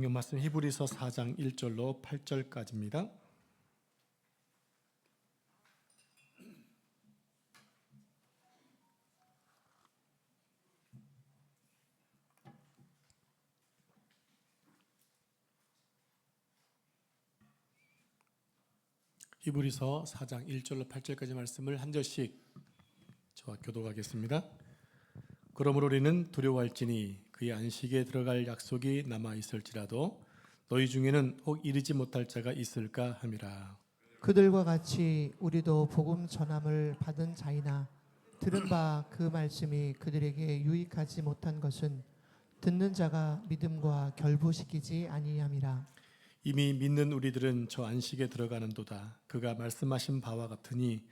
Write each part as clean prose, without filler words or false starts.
성경 말씀 히브리서 4장 1절로 8절까지입니다. 히브리서 4장 1절로 8절까지 말씀을 한 절씩 저와 교독하겠습니다. 그러므로 우리는 두려워할지니 그의 안식에 들어갈 약속이 남아 있을지라도 너희 중에는 혹 이르지 못할 자가 있을까 함이라. 그들과 같이 우리도 복음 전함을 받은 자이나 들은 바 그 말씀이 그들에게 유익하지 못한 것은 듣는 자가 믿음과 결부시키지 아니함이라. 이미 믿는 우리들은 저 안식에 들어가는도다. 그가 말씀하신 바와 같으니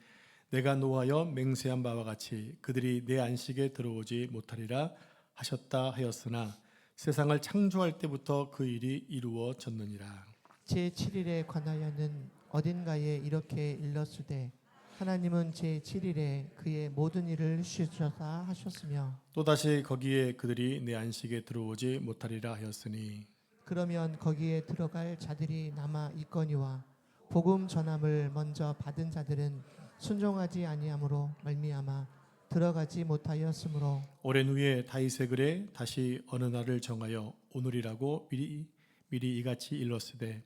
내가 노하여 맹세한 바와 같이 그들이 내 안식에 들어오지 못하리라 하셨다 하였으나 세상을 창조할 때부터 그 일이 이루어졌느니라. 제7일에 관하여는 어딘가에 이렇게 일렀으되 하나님은 제7일에 그의 모든 일을 쉬셔서 하셨으며 또다시 거기에 그들이 내 안식에 들어오지 못하리라 하였으니 그러면 거기에 들어갈 자들이 남아 있거니와 복음 전함을 먼저 받은 자들은 순종하지 아니함으로 말미암아 들어가지 못하였으므로 오랜 후에 다윗의 글에 다시 어느 날을 정하여 오늘이라고 미리 이같이 일렀으되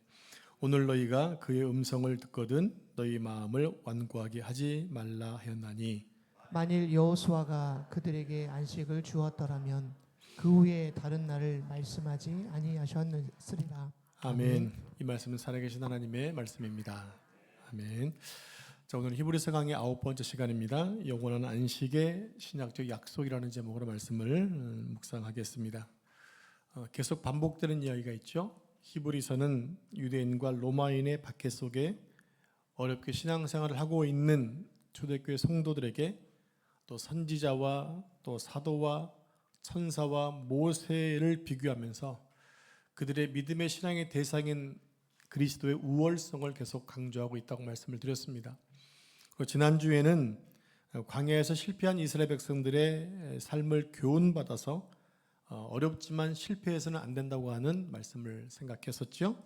오늘 너희가 그의 음성을 듣거든 너희 마음을 완고하게 하지 말라 하였나니 만일 여호수아가 그들에게 안식을 주었더라면 그 후에 다른 날을 말씀하지 아니하셨으리라. 아멘. 이 말씀은 살아계신 하나님의 말씀입니다. 아멘. 자, 오늘 히브리서 강의 9번째 시간입니다. 영원한 안식의 신약적 약속이라는 제목으로 말씀을 묵상하겠습니다. 계속 반복되는 이야기가 있죠. 히브리서는 유대인과 로마인의 박해 속에 어렵게 신앙생활을 하고 있는 초대교회 성도들에게 또 선지자와 또 사도와 천사와 모세를 비교하면서 그들의 믿음의 신앙의 대상인 그리스도의 우월성을 계속 강조하고 있다고 말씀을 드렸습니다. 지난주에는 광야에서 실패한 이스라엘 백성들의 삶을 교훈받아서 어렵지만 실패해서는 안 된다고 하는 말씀을 생각했었죠.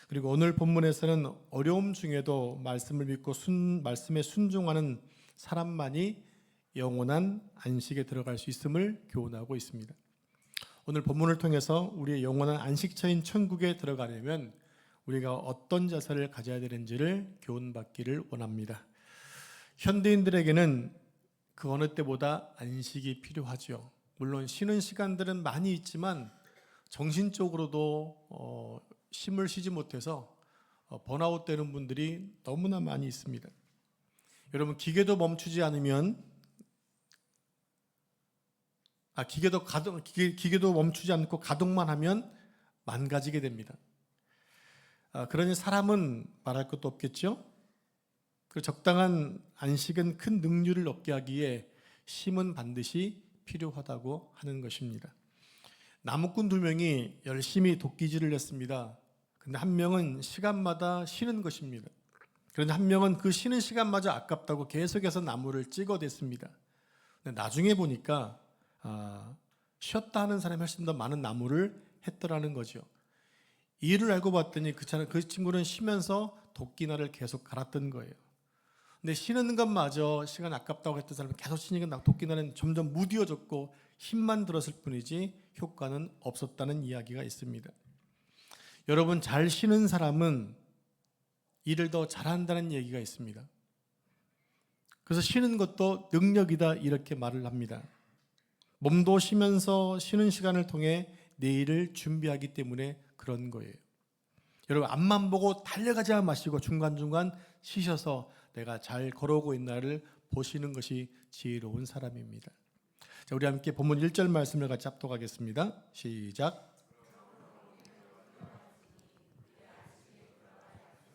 그리고 오늘 본문에서는 어려움 중에도 말씀을 믿고 말씀에 순종하는 사람만이 영원한 안식에 들어갈 수 있음을 교훈하고 있습니다. 오늘 본문을 통해서 우리의 영원한 안식처인 천국에 들어가려면 우리가 어떤 자세를 가져야 되는지를 교훈받기를 원합니다. 현대인들에게는 그 어느 때보다 안식이 필요하죠. 물론 쉬는 시간들은 많이 있지만 정신적으로도 쉼을 쉬지 못해서 번아웃 되는 분들이 너무나 많이 있습니다. 여러분 기계도 멈추지 않으면 기계도 멈추지 않고 가동만 하면 망가지게 됩니다. 그러니 사람은 말할 것도 없겠죠. 그 적당한 안식은 큰 능률을 얻게 하기에 쉼은 반드시 필요하다고 하는 것입니다. 나무꾼 2명이 열심히 도끼질을 했습니다. 근데 한 명은 시간마다 쉬는 것입니다. 그런데 한 명은 그 쉬는 시간마저 아깝다고 계속해서 나무를 찍어댔습니다. 근데 나중에 보니까 쉬었다 하는 사람이 훨씬 더 많은 나무를 했더라는 거죠. 이유를 알고 봤더니 그 친구는 쉬면서 도끼날을 계속 갈았던 거예요. 근데 쉬는 것마저 시간 아깝다고 했던 사람은 계속 쉬니까 도끼날은 점점 무뎌졌고 힘만 들었을 뿐이지 효과는 없었다는 이야기가 있습니다. 여러분 잘 쉬는 사람은 일을 더 잘한다는 얘기가 있습니다. 그래서 쉬는 것도 능력이다 이렇게 말을 합니다. 몸도 쉬면서 쉬는 시간을 통해 내일을 준비하기 때문에 그런 거예요. 여러분 앞만 보고 달려가지 마시고 중간중간 쉬셔서 내가 잘 걸어오고 있나를 보시는 것이 지혜로운 사람입니다. 자, 우리 함께 본문 1절 말씀을 같이 합독하겠습니다. 시작.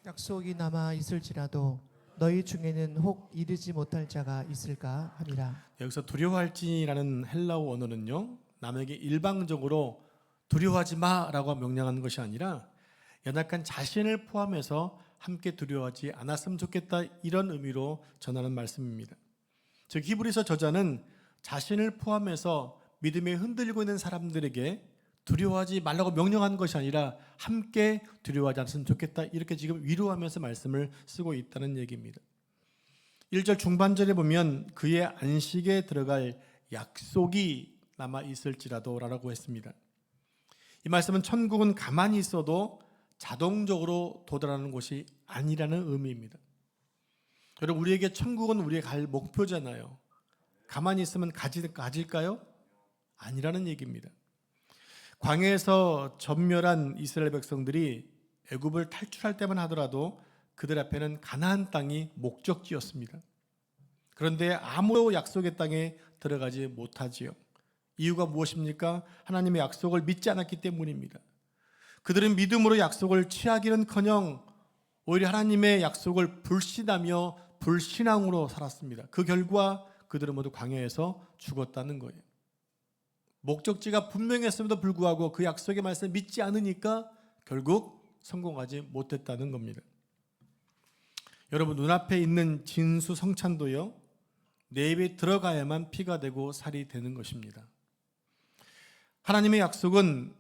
약속이 남아 있을지라도 너희 중에는 혹 이르지 못할 자가 있을까 함이라. 여기서 두려워할지라는 헬라어 언어는요, 남에게 일방적으로 두려워하지 마라고 명령하는 것이 아니라 연약한 자신을 포함해서 함께 두려워하지 않았으면 좋겠다 이런 의미로 전하는 말씀입니다. 즉 히브리서 저자는 자신을 포함해서 믿음에 흔들리고 있는 사람들에게 두려워하지 말라고 명령한 것이 아니라 함께 두려워하지 않았으면 좋겠다. 이렇게 지금 위로하면서 말씀을 쓰고 있다는 얘기입니다. 1절 중반절에 보면 그의 안식에 들어갈 약속이 남아 있을지라도 라고 했습니다. 이 말씀은 천국은 가만히 있어도 자동적으로 도달하는 곳이 아니라는 의미입니다. 여러분, 우리에게 천국은 우리가 갈 목표잖아요. 가만히 있으면 가질까요? 아니라는 얘기입니다. 광야에서 전멸한 이스라엘 백성들이 애굽을 탈출할 때만 하더라도 그들 앞에는 가나안 땅이 목적지였습니다. 그런데 아무 약속의 땅에 들어가지 못하지요. 이유가 무엇입니까? 하나님의 약속을 믿지 않았기 때문입니다. 그들은 믿음으로 약속을 취하기는커녕 오히려 하나님의 약속을 불신하며 불신앙으로 살았습니다. 그 결과 그들은 모두 광야에서 죽었다는 거예요. 목적지가 분명했음에도 불구하고 그 약속의 말씀을 믿지 않으니까 결국 성공하지 못했다는 겁니다. 여러분, 눈앞에 있는 진수 성찬도요, 내 입에 들어가야만 피가 되고 살이 되는 것입니다. 하나님의 약속은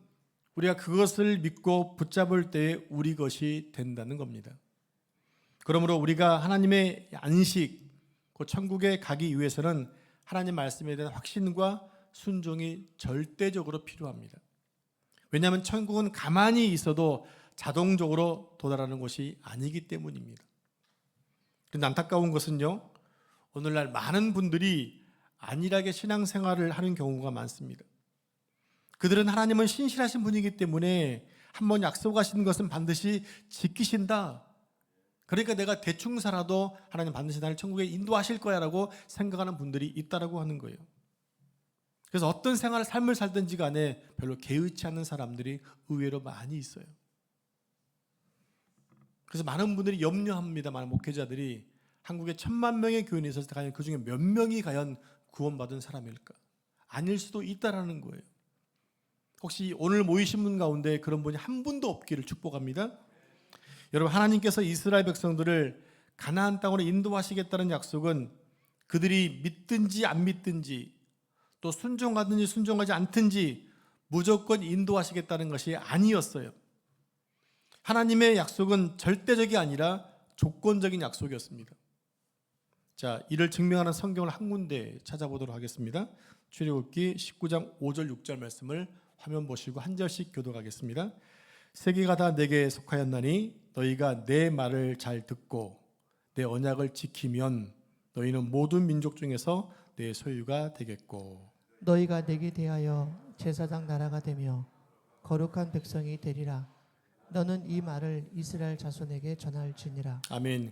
우리가 그것을 믿고 붙잡을 때에 우리 것이 된다는 겁니다. 그러므로 우리가 하나님의 안식, 그 천국에 가기 위해서는 하나님 말씀에 대한 확신과 순종이 절대적으로 필요합니다. 왜냐하면 천국은 가만히 있어도 자동적으로 도달하는 곳이 아니기 때문입니다. 그런데 안타까운 것은요, 오늘날 많은 분들이 안일하게 신앙생활을 하는 경우가 많습니다. 그들은 하나님은 신실하신 분이기 때문에 한번 약속하신 것은 반드시 지키신다. 그러니까 내가 대충 살아도 하나님 반드시 나를 천국에 인도하실 거야 라고 생각하는 분들이 있다라고 하는 거예요. 그래서 어떤 삶을 살든지 간에 별로 개의치 않는 사람들이 의외로 많이 있어요. 그래서 많은 분들이 염려합니다. 많은 목회자들이 한국에 1000만 명의 교인이 있었을 때 과연 그 중에 몇 명이 과연 구원받은 사람일까? 아닐 수도 있다라는 거예요. 혹시 오늘 모이신 분 가운데 그런 분이 한 분도 없기를 축복합니다. 여러분, 하나님께서 이스라엘 백성들을 가나안 땅으로 인도하시겠다는 약속은 그들이 믿든지 안 믿든지 또 순종하든지 순종하지 않든지 무조건 인도하시겠다는 것이 아니었어요. 하나님의 약속은 절대적이 아니라 조건적인 약속이었습니다. 자, 이를 증명하는 성경을 한 군데 찾아보도록 하겠습니다. 출애굽기 19장 5절 6절 말씀을 화면 보시고 한 절씩 교독하겠습니다. 세계가 다 내게 속하였나니 너희가 내 말을 잘 듣고 내 언약을 지키면 너희는 모든 민족 중에서 내 소유가 되겠고 너희가 내게 대하여 제사장 나라가 되며 거룩한 백성이 되리라. 너는 이 말을 이스라엘 자손에게 전할지니라. 아멘.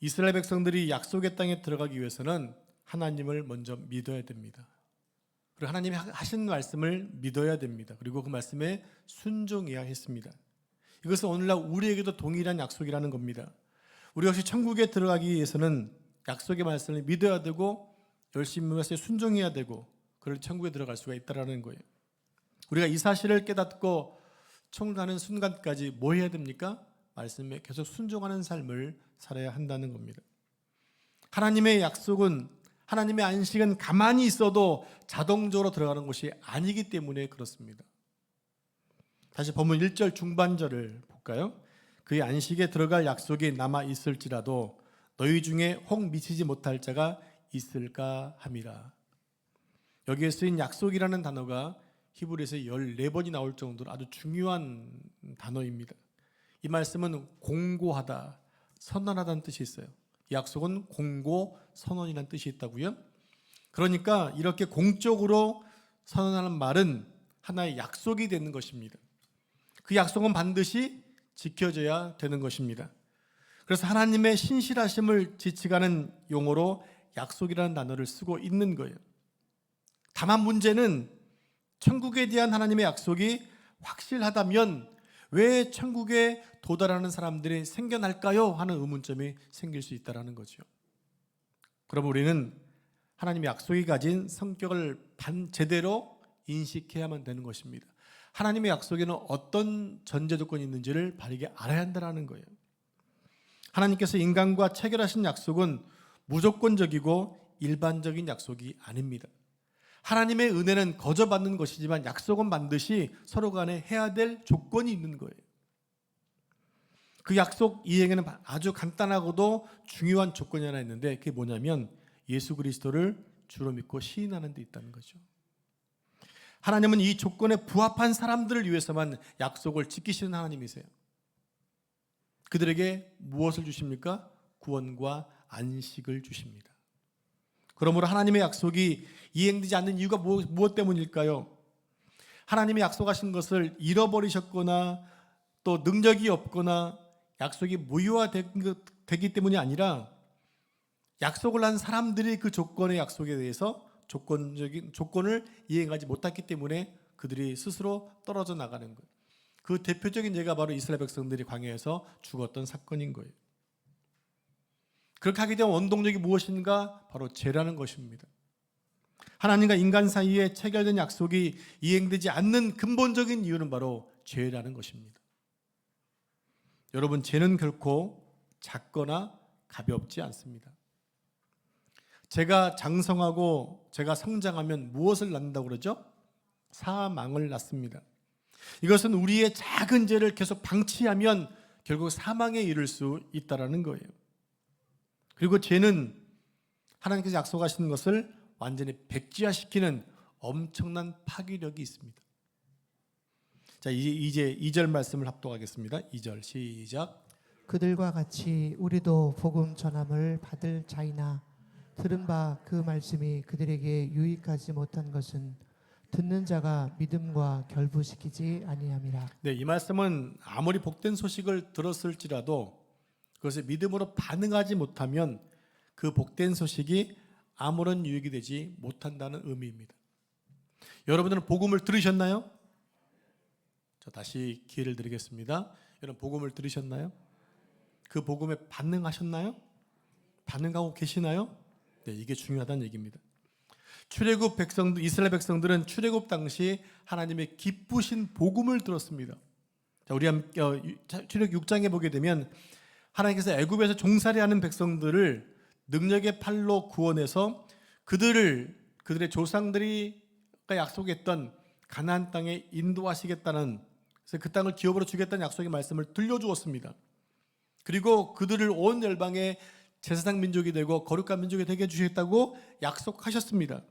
이스라엘 백성들이 약속의 땅에 들어가기 위해서는 하나님을 먼저 믿어야 됩니다. 그리고 하나님이 하신 말씀을 믿어야 됩니다. 그리고 그 말씀에 순종해야 했습니다. 이것은 오늘날 우리에게도 동일한 약속이라는 겁니다. 우리 역시 천국에 들어가기 위해서는 약속의 말씀을 믿어야 되고 열심히 말씀에 순종해야 되고 그럴 천국에 들어갈 수가 있다는 거예요. 우리가 이 사실을 깨닫고 천국 가는 순간까지 뭐 해야 됩니까? 말씀에 계속 순종하는 삶을 살아야 한다는 겁니다. 하나님의 약속은, 하나님의 안식은 가만히 있어도 자동적으로 들어가는 것이 아니기 때문에 그렇습니다. 다시 본문 1절 중반절을 볼까요? 그의 안식에 들어갈 약속이 남아 있을지라도 너희 중에 혹 미치지 못할 자가 있을까 함이라. 여기에 쓰인 약속이라는 단어가 히브리서에 14번이 나올 정도로 아주 중요한 단어입니다. 이 말씀은 공고하다, 선언하다는 뜻이 있어요. 이 약속은 공고, 선언이라는 뜻이 있다고요. 그러니까 이렇게 공적으로 선언하는 말은 하나의 약속이 되는 것입니다. 그 약속은 반드시 지켜져야 되는 것입니다. 그래서 하나님의 신실하심을 지칭하는 용어로 약속이라는 단어를 쓰고 있는 거예요. 다만 문제는 천국에 대한 하나님의 약속이 확실하다면 왜 천국에 도달하는 사람들이 생겨날까요? 하는 의문점이 생길 수 있다는 거죠. 그럼 우리는 하나님의 약속이 가진 성격을 제대로 인식해야만 되는 것입니다. 하나님의 약속에는 어떤 전제 조건이 있는지를 바르게 알아야 한다는 거예요. 하나님께서 인간과 체결하신 약속은 무조건적이고 일반적인 약속이 아닙니다. 하나님의 은혜는 거저 받는 것이지만 약속은 반드시 서로 간에 해야 될 조건이 있는 거예요. 그 약속 이행에는 아주 간단하고도 중요한 조건이 하나 있는데 그게 뭐냐면 예수 그리스도를 주로 믿고 시인하는 데 있다는 거죠. 하나님은 이 조건에 부합한 사람들을 위해서만 약속을 지키시는 하나님이세요. 그들에게 무엇을 주십니까? 구원과 안식을 주십니다. 그러므로 하나님의 약속이 이행되지 않는 이유가 무엇 때문일까요? 하나님이 약속하신 것을 잃어버리셨거나 또 능력이 없거나 약속이 무효화되기 때문이 아니라 약속을 한 사람들이 그 조건의 약속에 대해서 조건을 이행하지 못했기 때문에 그들이 스스로 떨어져 나가는 거예요. 그 대표적인 예가 바로 이스라엘 백성들이 광야에서 죽었던 사건인 거예요. 그렇게 하게 된 원동력이 무엇인가? 바로 죄라는 것입니다. 하나님과 인간 사이에 체결된 약속이 이행되지 않는 근본적인 이유는 바로 죄라는 것입니다. 여러분, 죄는 결코 작거나 가볍지 않습니다. 제가 장성하고 제가 성장하면 무엇을 낳는다고 그러죠? 사망을 낳습니다. 이것은 우리의 작은 죄를 계속 방치하면 결국 사망에 이를 수 있다는 거예요. 그리고 죄는 하나님께서 약속하시는 것을 완전히 백지화시키는 엄청난 파괴력이 있습니다. 자, 이제 2절 말씀을 합독하겠습니다. 2절 시작. 그들과 같이 우리도 복음 전함을 받을 자이나 들은 바 그 말씀이 그들에게 유익하지 못한 것은 듣는 자가 믿음과 결부시키지 아니함이라. 네, 이 말씀은 아무리 복된 소식을 들었을지라도 그것에 믿음으로 반응하지 못하면 그 복된 소식이 아무런 유익이 되지 못한다는 의미입니다. 여러분들은 복음을 들으셨나요? 저 다시 기회를 드리겠습니다. 여러분 복음을 들으셨나요? 그 복음에 반응하셨나요? 반응하고 계시나요? 네, 이게 중요하다는 얘기입니다. 출애굽 백성들, 이스라엘 백성들은 출애굽 당시 하나님의 기쁘신 복음을 들었습니다. 자, 우리 출애굽 6장에 보게 되면 하나님께서 애굽에서 종살이하는 백성들을 능력의 팔로 구원해서 그들의 조상들이 약속했던 가나안 땅에 인도하시겠다는, 그래서 그 땅을 기업으로 주겠다는 약속의 말씀을 들려주었습니다. 그리고 그들을 온 열방의 제사장 민족이 되고 거룩한 민족이 되게 해주시겠다고 약속하셨습니다.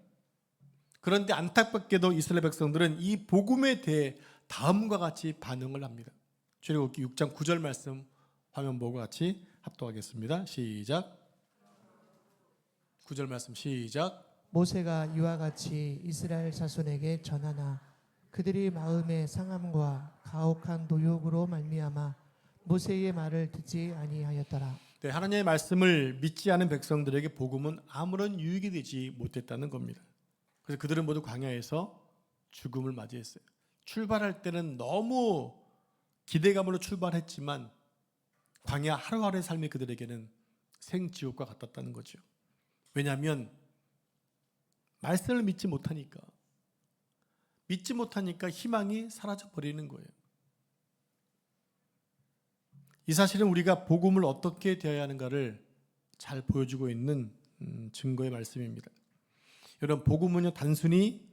그런데 안타깝게도 이스라엘 백성들은 이 복음에 대해 다음과 같이 반응을 합니다. 출애굽기 6장 9절 말씀 화면 보고 같이 합독하겠습니다. 시작. 9절 말씀 시작. 모세가 이와 같이 이스라엘 자손에게 전하나 그들이 마음의 상함과 가혹한 노욕으로 말미암아 모세의 말을 듣지 아니하였더라. 네, 하나님의 말씀을 믿지 않은 백성들에게 복음은 아무런 유익이 되지 못했다는 겁니다. 그래서 그들은 모두 광야에서 죽음을 맞이했어요. 출발할 때는 너무 기대감으로 출발했지만 광야 하루하루의 삶이 그들에게는 생지옥과 같았다는 거죠. 왜냐하면 말씀을 믿지 못하니까 희망이 사라져 버리는 거예요. 이 사실은 우리가 복음을 어떻게 대해야 하는가를 잘 보여주고 있는 증거의 말씀입니다. 여러분, 복음은요 단순히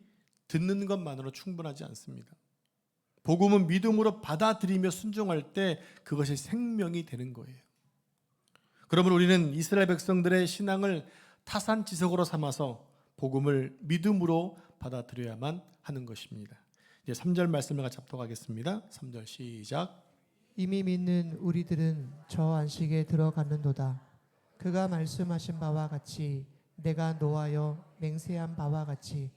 듣는 것만으로 충분하지 않습니다. 복음은 믿음으로 받아들이며 순종할 때 그것이 생명이 되는 거예요. 그러므로 우리는 이스라엘 백성들의 신앙을 타산지석으로 삼아서 복음을 믿음으로 받아들여야만 하는 것입니다. 이제 3절 말씀을 같이 합독하겠습니다. 3절 시작. 이미 믿는 우리들은 저 안식에 들어가는도다. 그가 말씀하신 바와 같이 내가 노하여 맹세한 바와 같이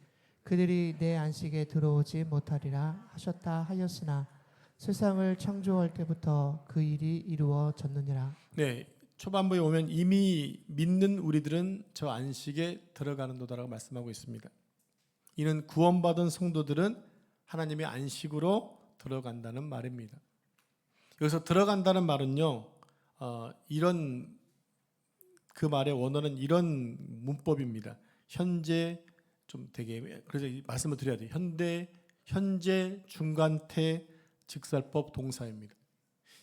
그들이 내 안식에 들어오지 못하리라 하셨다 하였으나 세상을 창조할 때부터 그 일이 이루어졌느니라. 네, 초반부에 오면 이미 믿는 우리들은 저 안식에 들어가는도다라고 말씀하고 있습니다. 이는 구원받은 성도들은 하나님의 안식으로 들어간다는 말입니다. 여기서 들어간다는 말은요, 이런 그 말의 원어는 이런 문법입니다. 현재 좀 되게 그래서 이 말씀을 드려야 돼요. 현재 중간태 직설법 동사입니다.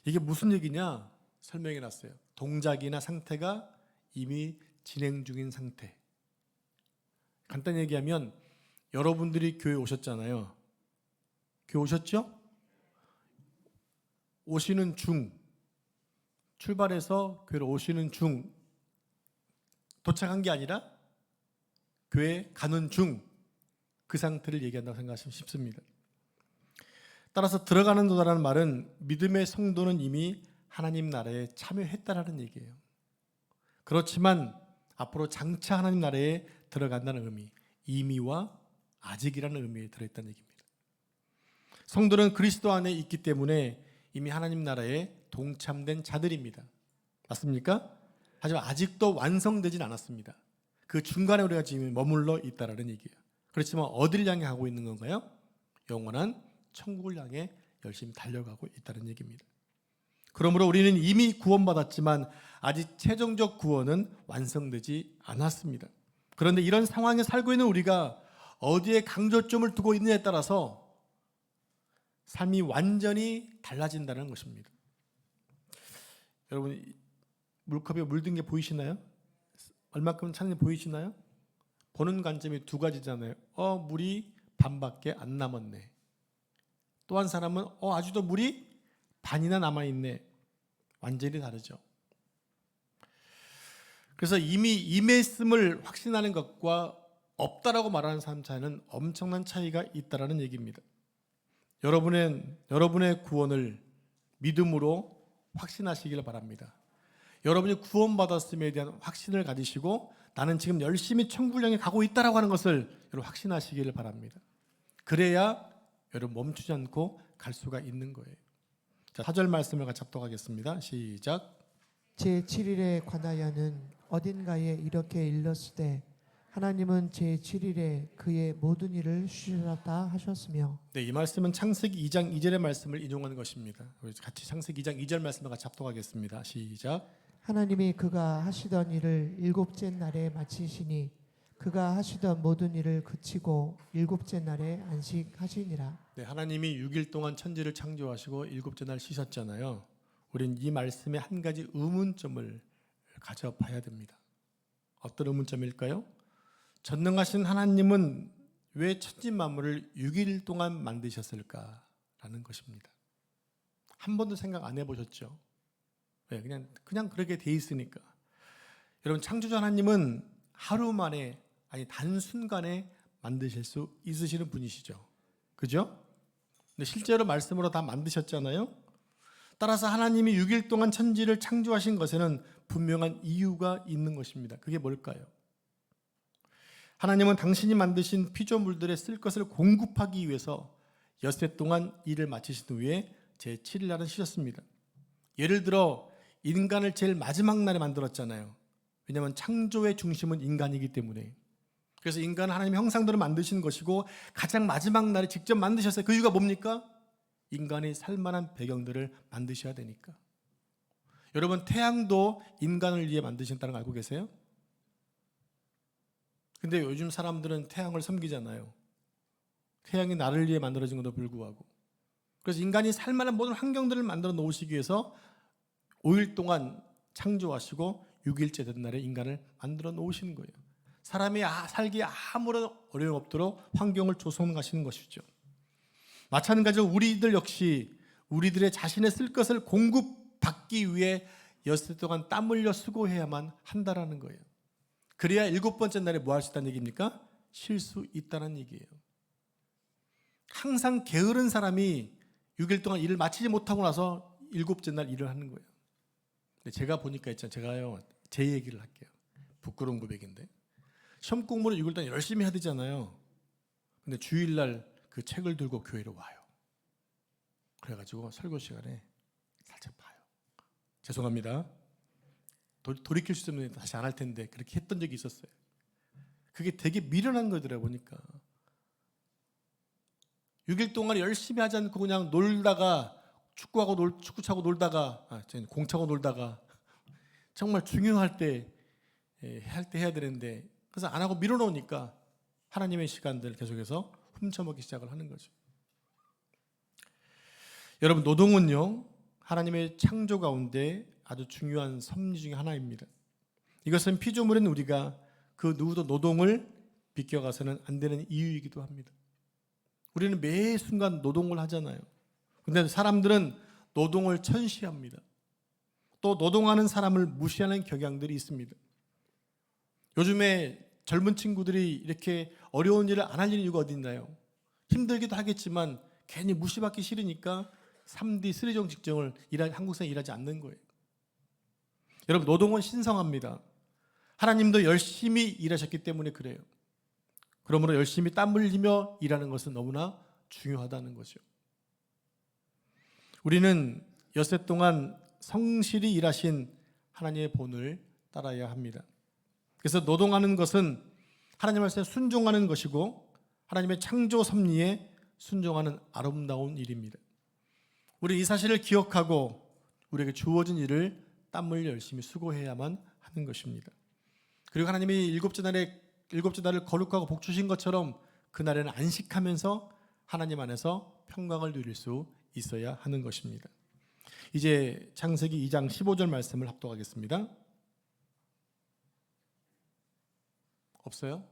이게 무슨 얘기냐 설명해 놨어요. 동작이나 상태가 이미 진행 중인 상태. 간단히 얘기하면 여러분들이 교회 오셨잖아요. 교회 오셨죠? 오시는 중, 출발해서 교회로 오시는 중, 도착한 게 아니라 교회 가는 중, 그 상태를 얘기한다고 생각하시면 쉽습니다. 따라서 들어가는 도다라는 말은 믿음의 성도는 이미 하나님 나라에 참여했다라는 얘기예요. 그렇지만 앞으로 장차 하나님 나라에 들어간다는 의미, 이미와 아직이라는 의미에 들어있다는 얘기입니다. 성도는 그리스도 안에 있기 때문에 이미 하나님 나라에 동참된 자들입니다. 맞습니까? 하지만 아직도 완성되진 않았습니다. 그 중간에 우리가 지금 머물러 있다라는 얘기예요. 그렇지만 어디를 향해 가고 있는 건가요? 영원한 천국을 향해 열심히 달려가고 있다는 얘기입니다. 그러므로 우리는 이미 구원받았지만 아직 최종적 구원은 완성되지 않았습니다. 그런데 이런 상황에 살고 있는 우리가 어디에 강조점을 두고 있느냐에 따라서 삶이 완전히 달라진다는 것입니다. 여러분, 물컵에 물든 게 보이시나요? 얼마큼 찼는지 보이시나요? 보는 관점이 두 가지잖아요. 물이 반밖에 안 남았네. 또 한 사람은 아직도 물이 반이나 남아있네. 완전히 다르죠. 그래서 이미 임했음을 확신하는 것과 없다라고 말하는 사람 차이는 엄청난 차이가 있다라는 얘기입니다. 여러분의 구원을 믿음으로 확신하시기를 바랍니다. 여러분이 구원받았음에 대한 확신을 가지시고 나는 지금 열심히 천국을 향해 가고 있다라고 하는 것을 여러분 확신하시기를 바랍니다. 그래야 여러분 멈추지 않고 갈 수가 있는 거예요. 자, 4절 말씀을 같이 합독하겠습니다. 시작. 제7일에 관하여는 어딘가에 이렇게 일렀으되 하나님은 제7일에 그의 모든 일을 쉬셨다 하셨으며. 네, 이 말씀은 창세기 2장 2절의 말씀을 인용하는 것입니다. 우리 같이 창세기 2장 2절 말씀을 같이 합독하겠습니다. 시작. 하나님이 그가 하시던 일을 일곱째 날에 마치시니 그가 하시던 모든 일을 그치고 일곱째 날에 안식하시니라. 네, 하나님이 6일 동안 천지를 창조하시고 일곱째 날 쉬셨잖아요. 우리는 이 말씀에 한 가지 의문점을 가져봐야 됩니다. 어떤 의문점일까요? 전능하신 하나님은 왜 천지 만물을 6일 동안 만드셨을까라는 것입니다. 한 번도 생각 안 해보셨죠? 왜? 그냥 그렇게 돼 있으니까. 여러분, 창조주 하나님은 하루 만에, 아니 단순간에 만드실 수 있으시는 분이시죠. 그죠? 근데 실제로 말씀으로 다 만드셨잖아요. 따라서 하나님이 6일 동안 천지를 창조하신 것에는 분명한 이유가 있는 것입니다. 그게 뭘까요? 하나님은 당신이 만드신 피조물들에 쓸 것을 공급하기 위해서 엿새 동안 일을 마치신 후에 제7일 날은 쉬셨습니다. 예를 들어 인간을 제일 마지막 날에 만들었잖아요. 왜냐하면 창조의 중심은 인간이기 때문에. 그래서 인간은 하나님의 형상대로 만드신 것이고 가장 마지막 날에 직접 만드셨어요. 그 이유가 뭡니까? 인간이 살만한 배경들을 만드셔야 되니까. 여러분, 태양도 인간을 위해 만드셨다는 거 알고 계세요? 근데 요즘 사람들은 태양을 섬기잖아요. 태양이 나를 위해 만들어진 것도 불구하고. 그래서 인간이 살만한 모든 환경들을 만들어 놓으시기 위해서 5일 동안 창조하시고 6일째 된 날에 인간을 만들어 놓으시는 거예요. 사람이 살기에 아무런 어려움 없도록 환경을 조성하시는 것이죠. 마찬가지로 우리들 역시 우리들의 자신의 쓸 것을 공급받기 위해 엿새 동안 땀 흘려 수고해야만 한다라는 거예요. 그래야 7번째 날에 뭐 할 수 있다는 얘기입니까? 쉴 수 있다는 얘기예요. 항상 게으른 사람이 6일 동안 일을 마치지 못하고 나서 7째 날 일을 하는 거예요. 근데 제가 보니까 있잖아요. 제가요, 제 얘기를 할게요. 부끄러운 고백인데. 시험 공부를 6일 동안 열심히 해야 되잖아요. 근데 주일날 그 책을 들고 교회로 와요. 그래가지고 설교 시간에 살짝 봐요. 죄송합니다. 돌이킬 수 있으면 다시 안 할 텐데 그렇게 했던 적이 있었어요. 그게 되게 미련한 거더라고요. 보니까 6일 동안 열심히 하지 않고 그냥 놀다가 축구 차고 놀다가 공 차고 놀다가 정말 중요할 때 해야 되는데 그래서 안 하고 밀어놓으니까 하나님의 시간들을 계속해서 훔쳐먹기 시작을 하는 거죠. 여러분, 노동은요 하나님의 창조 가운데 아주 중요한 섭리 중에 하나입니다. 이것은 피조물인 우리가 그 누구도 노동을 비껴가서는 안 되는 이유이기도 합니다. 우리는 매 순간 노동을 하잖아요. 근데 사람들은 노동을 천시합니다. 또 노동하는 사람을 무시하는 경향들이 있습니다. 요즘에 젊은 친구들이 이렇게 어려운 일을 안 할 이유가 어디 있나요? 힘들기도 하겠지만 괜히 무시받기 싫으니까 3D, 3종 직종을 한국사에 일하지 않는 거예요. 여러분, 노동은 신성합니다. 하나님도 열심히 일하셨기 때문에 그래요. 그러므로 열심히 땀 흘리며 일하는 것은 너무나 중요하다는 거죠. 우리는 엿새 동안 성실히 일하신 하나님의 본을 따라야 합니다. 그래서 노동하는 것은 하나님 말씀에 순종하는 것이고 하나님의 창조 섭리에 순종하는 아름다운 일입니다. 우리 이 사실을 기억하고 우리에게 주어진 일을 땀을 열심히 수고해야만 하는 것입니다. 그리고 하나님이 일곱째 날을 거룩하고 복 주신 것처럼 그날에는 안식하면서 하나님 안에서 평강을 누릴 수 있어야 하는 것입니다. 이제 창세기 2장 15절 말씀을 합독하겠습니다. 없어요?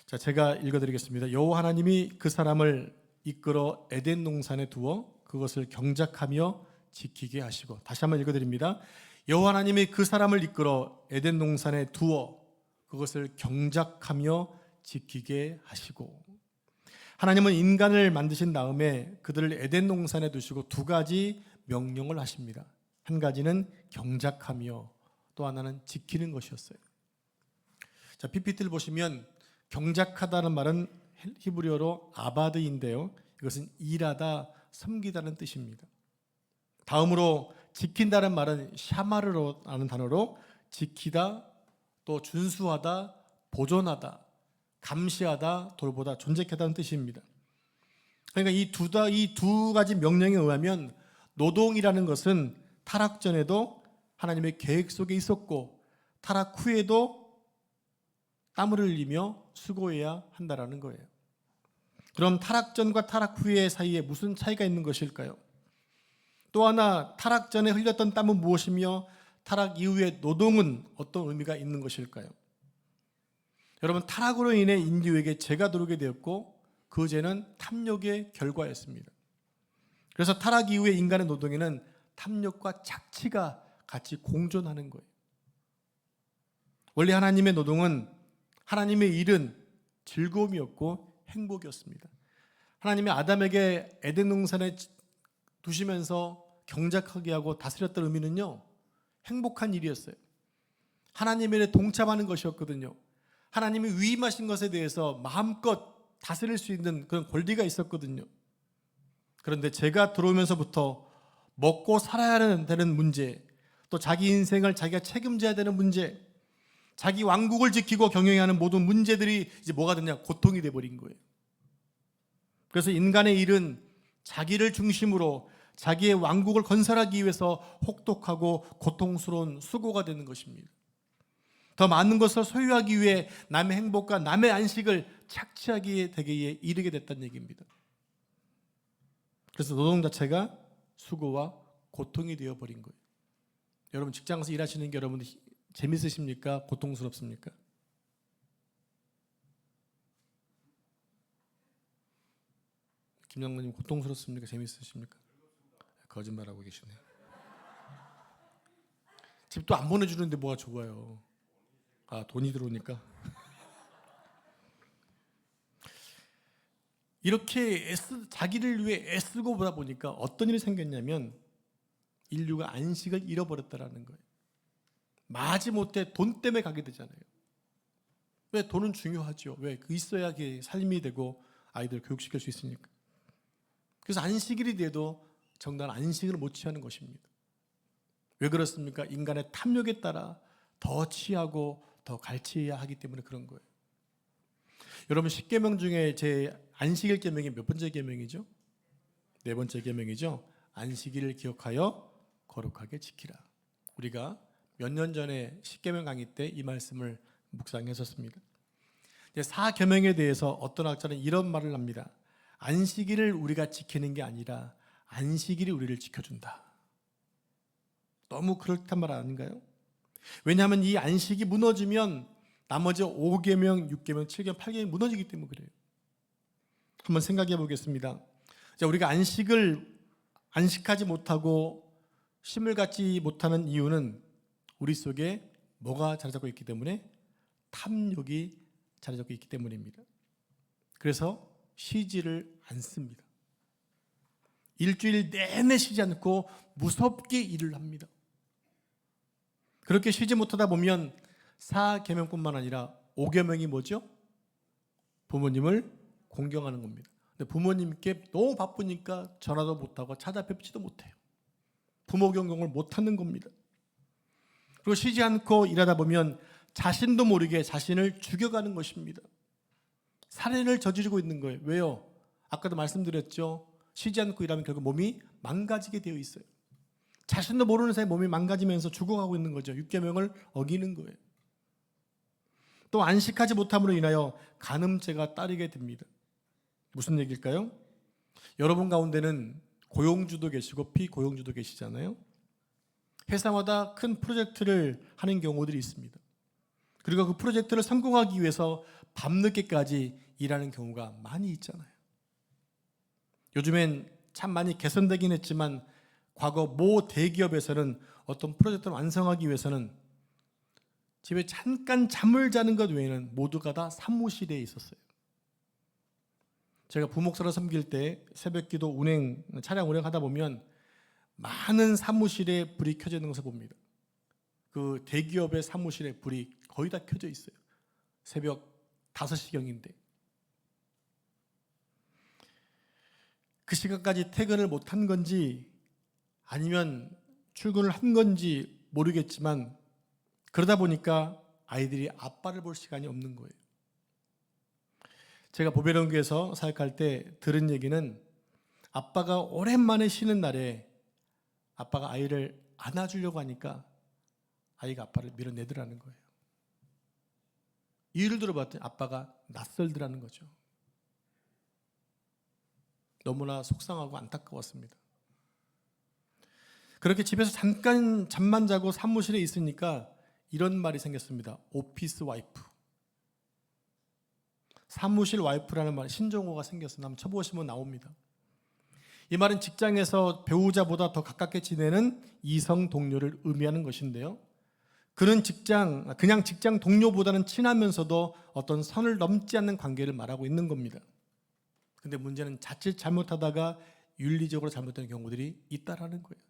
자, 제가 읽어드리겠습니다. 여호와 하나님이 그 사람을 이끌어 에덴 동산에 두어 그것을 경작하며 지키게 하시고, 다시 한번 읽어드립니다. 여호와 하나님이 그 사람을 이끌어 에덴 동산에 두어 그것을 경작하며 지키게 하시고, 하나님은 인간을 만드신 다음에 그들을 에덴 동산에 두시고 두 가지 명령을 하십니다. 한 가지는 경작하며 또 하나는 지키는 것이었어요. 자, PPT를 보시면 경작하다는 말은 히브리어로 아바드인데요, 이것은 일하다, 섬기다는 뜻입니다. 다음으로 지킨다는 말은 샤마르라는 단어로 지키다, 또 준수하다, 보존하다, 감시하다, 돌보다, 존재하다는 뜻입니다. 그러니까 이 두 가지 명령에 의하면 노동이라는 것은 타락 전에도 하나님의 계획 속에 있었고 타락 후에도 땀을 흘리며 수고해야 한다라는 거예요. 그럼 타락 전과 타락 후의 사이에 무슨 차이가 있는 것일까요? 또 하나, 타락 전에 흘렸던 땀은 무엇이며 타락 이후의 노동은 어떤 의미가 있는 것일까요? 여러분, 타락으로 인해 인류에게 죄가 들어오게 되었고 그 죄는 탐욕의 결과였습니다. 그래서 타락 이후에 인간의 노동에는 탐욕과 착취가 같이 공존하는 거예요. 원래 하나님의 노동은, 하나님의 일은 즐거움이었고 행복이었습니다. 하나님이 아담에게 에덴 동산에 두시면서 경작하게 하고 다스렸던 의미는요, 행복한 일이었어요. 하나님의 일에 동참하는 것이었거든요. 하나님이 위임하신 것에 대해서 마음껏 다스릴 수 있는 그런 권리가 있었거든요. 그런데 죄가 들어오면서부터 먹고 살아야 되는 문제, 또 자기 인생을 자기가 책임져야 되는 문제, 자기 왕국을 지키고 경영해야 하는 모든 문제들이 이제 뭐가 됐냐? 고통이 돼버린 거예요. 그래서 인간의 일은 자기를 중심으로 자기의 왕국을 건설하기 위해서 혹독하고 고통스러운 수고가 되는 것입니다. 더 많은 것을 소유하기 위해 남의 행복과 남의 안식을 착취하게 되기에 이르게 됐다는 얘기입니다. 그래서 노동 자체가 수고와 고통이 되어버린 거예요. 여러분, 직장에서 일하시는 게 여러분 재밌으십니까? 고통스럽습니까? 김장로님, 고통스럽습니까? 재밌으십니까? 거짓말하고 계시네요. 집도 안 보내주는데 뭐가 좋아요? 아, 돈이 들어오니까. 이렇게 자기를 위해 애쓰고 보다 보니까 어떤 일이 생겼냐면 인류가 안식을 잃어버렸다라는 거예요. 마지못해 돈 때문에 가게 되잖아요. 왜? 돈은 중요하죠. 왜? 그 있어야 삶이 되고 아이들 교육시킬 수 있으니까. 그래서 안식일이 돼도 정당한 안식을 못 취하는 것입니다. 왜 그렇습니까? 인간의 탐욕에 따라 더 취하고 더 갈취해야 하기 때문에 그런 거예요. 여러분, 10계명 중에 제 안식일 계명이 몇 번째 계명이죠? 4번째 계명이죠. 안식일을 기억하여 거룩하게 지키라. 우리가 몇 년 전에 10계명 강의 때 이 말씀을 묵상했었습니다. 4계명에 대해서 어떤 학자는 이런 말을 합니다. 안식일을 우리가 지키는 게 아니라 안식일이 우리를 지켜준다. 너무 그렇단 말 아닌가요? 왜냐하면 이 안식이 무너지면 나머지 5계명, 6계명, 7계명, 8계명이 무너지기 때문에 그래요. 한번 생각해 보겠습니다. 자, 우리가 안식하지 못하고 쉼을 갖지 못하는 이유는 우리 속에 뭐가 자리 잡고 있기 때문에? 탐욕이 자리 잡고 있기 때문입니다. 그래서 쉬지를 않습니다. 일주일 내내 쉬지 않고 무섭게 일을 합니다. 그렇게 쉬지 못하다 보면 4계명뿐만 아니라 5계명이 뭐죠? 부모님을 공경하는 겁니다. 근데 부모님께 너무 바쁘니까 전화도 못하고 찾아뵙지도 못해요. 부모 경경을 못하는 겁니다. 그리고 쉬지 않고 일하다 보면 자신도 모르게 자신을 죽여가는 것입니다. 살인을 저지르고 있는 거예요. 왜요? 아까도 말씀드렸죠. 쉬지 않고 일하면 결국 몸이 망가지게 되어 있어요. 자신도 모르는 사이에 몸이 망가지면서 죽어가고 있는 거죠. 6계명을 어기는 거예요. 또 안식하지 못함으로 인하여 간음죄가 따르게 됩니다. 무슨 얘기일까요? 여러분 가운데는 고용주도 계시고 피고용주도 계시잖아요. 회사마다 큰 프로젝트를 하는 경우들이 있습니다. 그리고 그 프로젝트를 성공하기 위해서 밤늦게까지 일하는 경우가 많이 있잖아요. 요즘엔 참 많이 개선되긴 했지만 과거 모 대기업에서는 어떤 프로젝트를 완성하기 위해서는 집에 잠깐 잠을 자는 것 외에는 모두가 다 사무실에 있었어요. 제가 부목사로 섬길 때 새벽기도 차량 운행하다 보면 많은 사무실에 불이 켜져 있는 것을 봅니다. 그 대기업의 사무실에 불이 거의 다 켜져 있어요. 새벽 5시경인데 그 시간까지 퇴근을 못한 건지 아니면 출근을 한 건지 모르겠지만 그러다 보니까 아이들이 아빠를 볼 시간이 없는 거예요. 제가 보배론교에서 사역할 때 들은 얘기는 아빠가 오랜만에 쉬는 날에 아빠가 아이를 안아주려고 하니까 아이가 아빠를 밀어내더라는 거예요. 이유를 들어봤더니 아빠가 낯설더라는 거죠. 너무나 속상하고 안타까웠습니다. 그렇게 집에서 잠깐 잠만 자고 사무실에 있으니까 이런 말이 생겼습니다. 오피스 와이프. 사무실 와이프라는 말, 신종어가 생겼어요. 한번 쳐보시면 나옵니다. 이 말은 직장에서 배우자보다 더 가깝게 지내는 이성 동료를 의미하는 것인데요. 그냥 직장 동료보다는 친하면서도 어떤 선을 넘지 않는 관계를 말하고 있는 겁니다. 근데 문제는 자칫 잘못하다가 윤리적으로 잘못되는 경우들이 있다라는 거예요.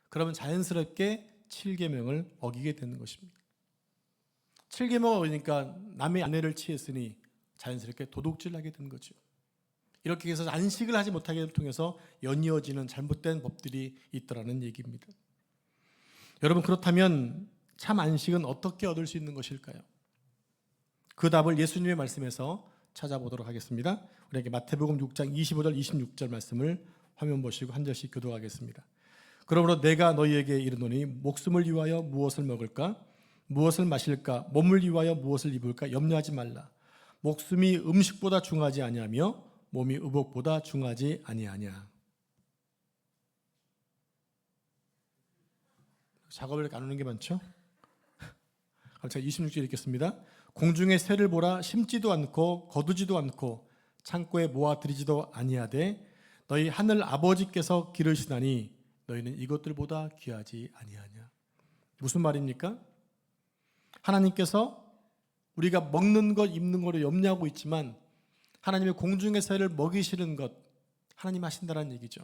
그러면 자연스럽게 7계명을 어기게 되는 것입니다. 7계명을 어기니까 남의 아내를 취했으니 자연스럽게 도둑질을 하게 된 거죠. 이렇게 해서 안식을 하지 못하게 통해서 연이어지는 잘못된 법들이 있더라는 얘기입니다. 여러분, 그렇다면 참 안식은 어떻게 얻을 수 있는 것일까요? 그 답을 예수님의 말씀에서 찾아보도록 하겠습니다. 우리에게 마태복음 6장 25절 26절 말씀을 화면 보시고 한 절씩 교도하겠습니다. 그러므로 내가 너희에게 이르노니 목숨을 위하여 무엇을 먹을까? 무엇을 마실까? 몸을 위하여 무엇을 입을까? 염려하지 말라. 목숨이 음식보다 중하지 아니하며 몸이 의복보다 중하지 아니하냐. 작업을 이렇게 안 오는 게 많죠? 그럼 제가 26절 읽겠습니다. 공중의 새를 보라. 심지도 않고 거두지도 않고 창고에 모아들이지도 아니하되 너희 하늘 아버지께서 기르시나니 너희는 이것들보다 귀하지 아니하냐. 무슨 말입니까? 하나님께서 우리가 먹는 것, 입는 것을 염려하고 있지만 하나님의 공중의 새를 먹이시는 것 하나님 하신다는 얘기죠.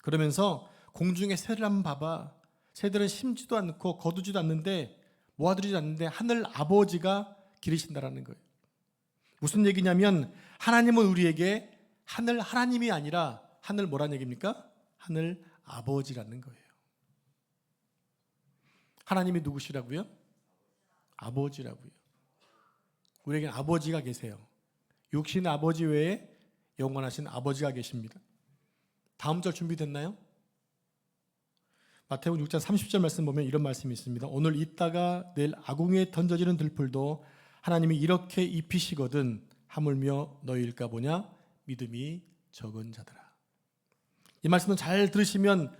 그러면서 공중의 새를 한번 봐봐. 새들은 심지도 않고 거두지도 않는데 모아두지도 않는데 하늘 아버지가 기르신다라는 거예요. 무슨 얘기냐면 하나님은 우리에게 하늘 하나님이 아니라 하늘 뭐라는 얘기입니까? 하늘 아버지라는 거예요. 하나님이 누구시라고요? 아버지라고요. 우리에게는 아버지가 계세요. 육신 아버지 외에 영원하신 아버지가 계십니다. 다음 절 준비됐나요? 마태복음 6장 30절 말씀 보면 이런 말씀이 있습니다. 오늘 있다가 내일 아궁이에 던져지는 들풀도 하나님이 이렇게 입히시거든 하물며 너희일까 보냐 믿음이 적은 자들아. 이 말씀을 잘 들으시면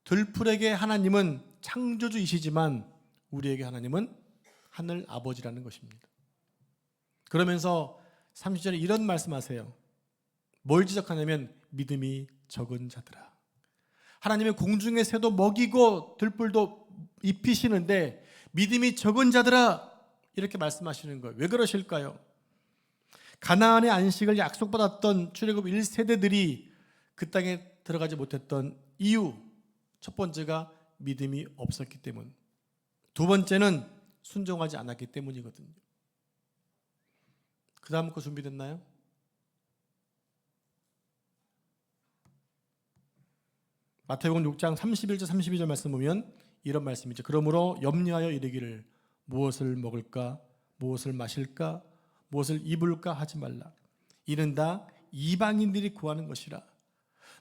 들풀에게 하나님은 창조주이시지만 우리에게 하나님은 하늘 아버지라는 것입니다. 그러면서 30절에 이런 말씀하세요. 뭘 지적하냐면 믿음이 적은 자들아. 하나님의 공중의 새도 먹이고 들불도 입히시는데 믿음이 적은 자들아 이렇게 말씀하시는 거예요. 왜 그러실까요? 가나안의 안식을 약속받았던 출애굽 1세대들이 그 땅에 들어가지 못했던 이유, 첫 번째가 믿음이 없었기 때문, 두 번째는 순종하지 않았기 때문이거든요. 그 다음 거 준비됐나요? 마태복음 6장 31절 32절 말씀 보면 이런 말씀이죠. 그러므로 염려하여 이르기를 무엇을 먹을까, 무엇을 마실까, 무엇을 입을까 하지 말라. 이는 다 이방인들이 구하는 것이라.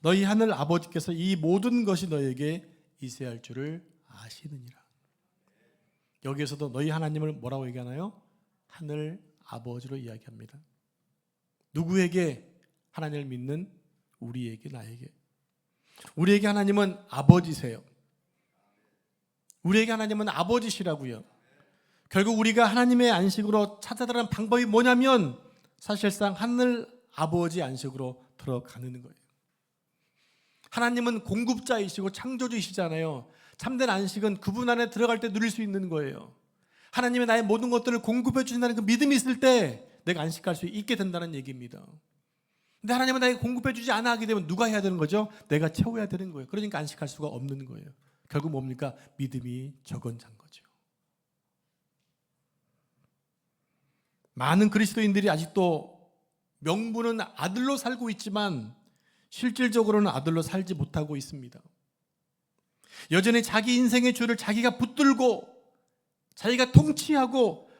너희 하늘 아버지께서 이 모든 것이 너에게 있어야 할 줄을 아시느니라. 여기에서도 너희 하나님을 뭐라고 얘기하나요? 하늘 아버지로 이야기합니다. 누구에게? 하나님을 믿는 우리에게, 나에게. 우리에게 하나님은 아버지세요. 우리에게 하나님은 아버지시라고요. 결국 우리가 하나님의 안식으로 찾아들어가는 방법이 뭐냐면 사실상 하늘 아버지 안식으로 들어가는 거예요. 하나님은 공급자이시고 창조주이시잖아요. 참된 안식은 그분 안에 들어갈 때 누릴 수 있는 거예요. 하나님이 나의 모든 것들을 공급해 주신다는 그 믿음이 있을 때 내가 안식할 수 있게 된다는 얘기입니다. 근데 하나님은 나에게 공급해 주지 않아 하게 되면 누가 해야 되는 거죠? 내가 채워야 되는 거예요. 그러니까 안식할 수가 없는 거예요. 결국 뭡니까? 믿음이 적은 자인 거죠. 많은 그리스도인들이 아직도 명분은 아들로 살고 있지만 실질적으로는 아들로 살지 못하고 있습니다. 여전히 자기 인생의 주를 자기가 붙들고 자기가 통치하고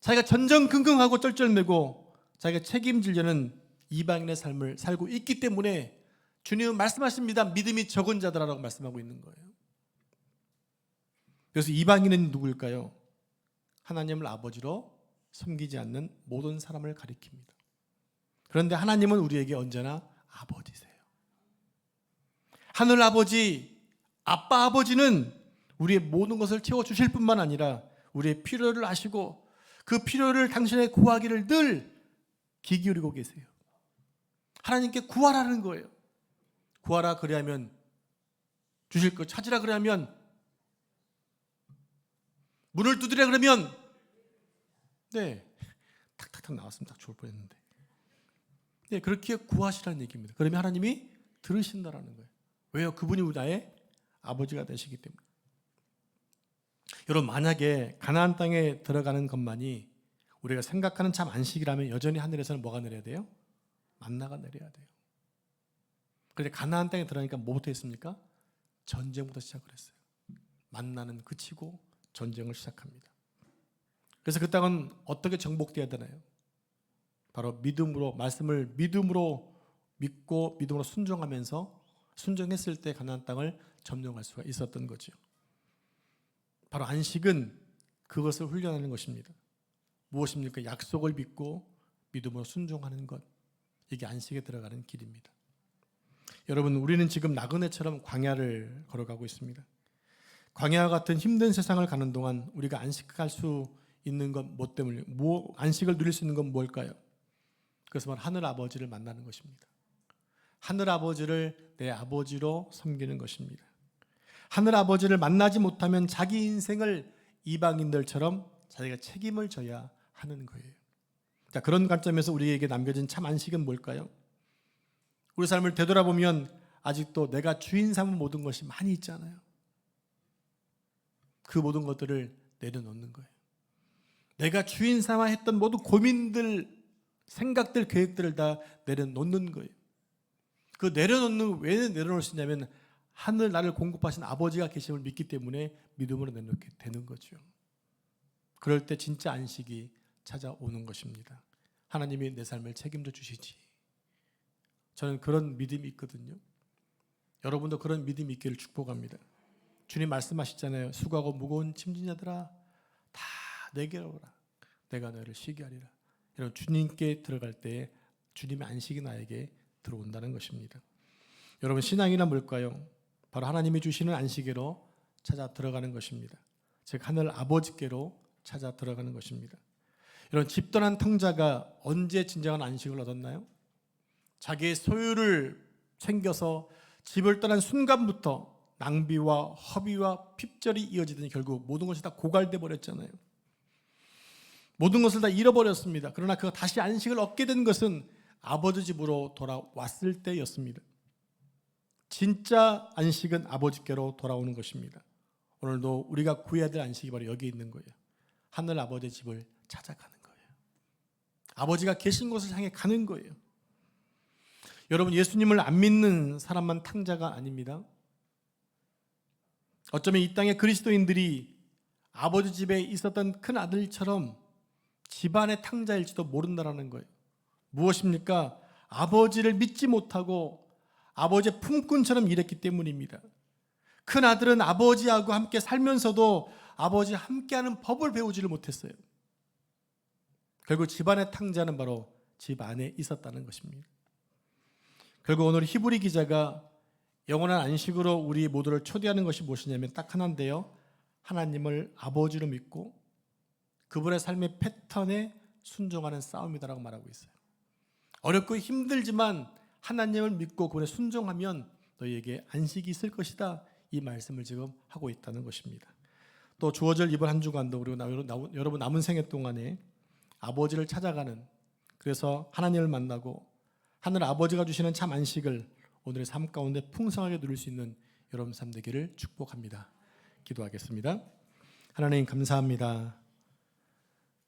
자기가 전전긍긍하고 쩔쩔매고 자기가 책임지려는 이방인의 삶을 살고 있기 때문에 주님은 말씀하십니다. 믿음이 적은 자들아라고 말씀하고 있는 거예요. 그래서 이방인은 누구일까요? 하나님을 아버지로 섬기지 않는 모든 사람을 가리킵니다. 그런데 하나님은 우리에게 언제나 아버지세요. 하늘 아버지, 아빠 아버지는 우리의 모든 것을 채워주실 뿐만 아니라 우리의 필요를 아시고 그 필요를 당신의 구하기를 늘 귀 기울이고 계세요. 하나님께 구하라는 거예요. 구하라 그리하면 주실 것, 찾으라 그러면, 문을 두드려 그러면, 네, 탁탁탁 나왔으면 딱 좋을 뻔했는데, 네, 그렇게 구하시라는 얘기입니다. 그러면 하나님이 들으신다라는 거예요. 왜요? 그분이 나의 아버지가 되시기 때문에. 여러분, 만약에 가나안 땅에 들어가는 것만이 우리가 생각하는 참 안식이라면 여전히 하늘에서는 뭐가 내려야 돼요? 만나가 내려야 돼요. 그런데 가나안 땅에 들어가니까 뭐부터 했습니까? 전쟁부터 시작을 했어요. 만나는 그치고 전쟁을 시작합니다. 그래서 그 땅은 어떻게 정복되어야 되나요? 바로 믿음으로, 말씀을 믿음으로 믿고 믿음으로 순종하면서 순종했을 때 가나안 땅을 점령할 수가 있었던 거죠. 바로 안식은 그것을 훈련하는 것입니다. 무엇입니까? 약속을 믿고 믿음으로 순종하는 것. 이게 안식에 들어가는 길입니다. 여러분, 우리는 지금 나그네처럼 광야를 걸어가고 있습니다. 광야와 같은 힘든 세상을 가는 동안 우리가 안식할 수 있는 건 뭐 때문에, 안식을 누릴 수 있는 건 뭘까요? 그것은 바로 하늘 아버지를 만나는 것입니다. 하늘 아버지를 내 아버지로 섬기는 것입니다. 하늘 아버지를 만나지 못하면 자기 인생을 이방인들처럼 자기가 책임을 져야 하는 거예요. 자, 그런 관점에서 우리에게 남겨진 참 안식은 뭘까요? 우리 삶을 되돌아보면 아직도 내가 주인 삼은 모든 것이 많이 있잖아요. 그 모든 것들을 내려놓는 거예요. 내가 주인 삼아 했던 모든 고민들, 생각들, 계획들을 다 내려놓는 거예요. 그 내려놓는, 왜 내려놓을 수 있냐면 하늘 나를 공급하신 아버지가 계심을 믿기 때문에 믿음으로 내려놓게 되는 거죠. 그럴 때 진짜 안식이 찾아오는 것입니다. 하나님이 내 삶을 책임져 주시지. 저는 그런 믿음이 있거든요. 여러분도 그런 믿음이 있기를 축복합니다. 주님 말씀하시잖아요. 수고하고 무거운 짐진 자들아 다 내게로 오라. 내가 너희를 쉬게 하리라. 여러분, 주님께 들어갈 때 주님의 안식이 나에게 들어온다는 것입니다. 여러분, 신앙이란 뭘까요? 바로 하나님이 주시는 안식으로 찾아 들어가는 것입니다. 즉 하늘 아버지께로 찾아 들어가는 것입니다. 이런 집 떠난 탕자가 언제 진정한 안식을 얻었나요? 자기의 소유를 챙겨서 집을 떠난 순간부터 낭비와 허비와 핍절이 이어지더니 결국 모든 것이 다 고갈돼 버렸잖아요. 모든 것을 다 잃어버렸습니다. 그러나 그가 다시 안식을 얻게 된 것은 아버지 집으로 돌아왔을 때였습니다. 진짜 안식은 아버지께로 돌아오는 것입니다. 오늘도 우리가 구해야 될 안식이 바로 여기 있는 거예요. 하늘 아버지의 집을 찾아가는 거예요. 아버지가 계신 곳을 향해 가는 거예요. 여러분, 예수님을 안 믿는 사람만 탕자가 아닙니다. 어쩌면 이 땅의 그리스도인들이 아버지 집에 있었던 큰 아들처럼 집안의 탕자일지도 모른다라는 거예요. 무엇입니까? 아버지를 믿지 못하고 아버지의 품꾼처럼 일했기 때문입니다. 큰 아들은 아버지하고 함께 살면서도 아버지와 함께하는 법을 배우지를 못했어요. 결국 집안의 탕자는 바로 집 안에 있었다는 것입니다. 결국 오늘 히브리 기자가 영원한 안식으로 우리 모두를 초대하는 것이 무엇이냐면 딱 하나인데요. 하나님을 아버지로 믿고 그분의 삶의 패턴에 순종하는 싸움이다라고 말하고 있어요. 어렵고 힘들지만 하나님을 믿고 그분에 순종하면 너희에게 안식이 있을 것이다. 이 말씀을 지금 하고 있다는 것입니다. 또 주어질 이번 한 주간도 우리 여러분 남은 생애 동안에 아버지를 찾아가는, 그래서 하나님을 만나고 하늘 아버지가 주시는 참 안식을 오늘의 삶 가운데 풍성하게 누릴 수 있는 여러분 삶 되기를 축복합니다. 기도하겠습니다. 하나님 감사합니다.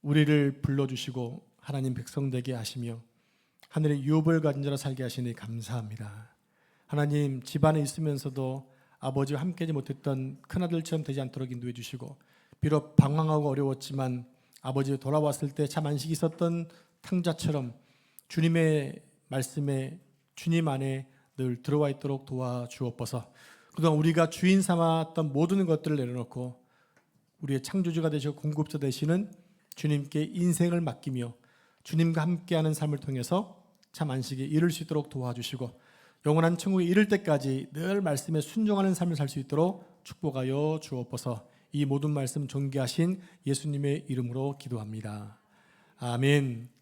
우리를 불러주시고 하나님 백성 되게 하시며 하늘의 유업을 가진 자로 살게 하시니 감사합니다. 하나님, 집안에 있으면서도 아버지와 함께하지 못했던 큰아들처럼 되지 않도록 인도해 주시고, 비록 방황하고 어려웠지만 아버지 돌아왔을 때 참 안식이 있었던 탕자처럼 주님의 말씀에 주님 안에 늘 들어와 있도록 도와주옵소서. 그동안 우리가 주인 삼았던 모든 것들을 내려놓고 우리의 창조주가 되시고 공급자 되시는 주님께 인생을 맡기며 주님과 함께하는 삶을 통해서 참 안식에 이를 수 있도록 도와주시고 영원한 천국에 이를 때까지 늘 말씀에 순종하는 삶을 살 수 있도록 축복하여 주옵소서. 이 모든 말씀 존귀하신 예수님의 이름으로 기도합니다. 아멘.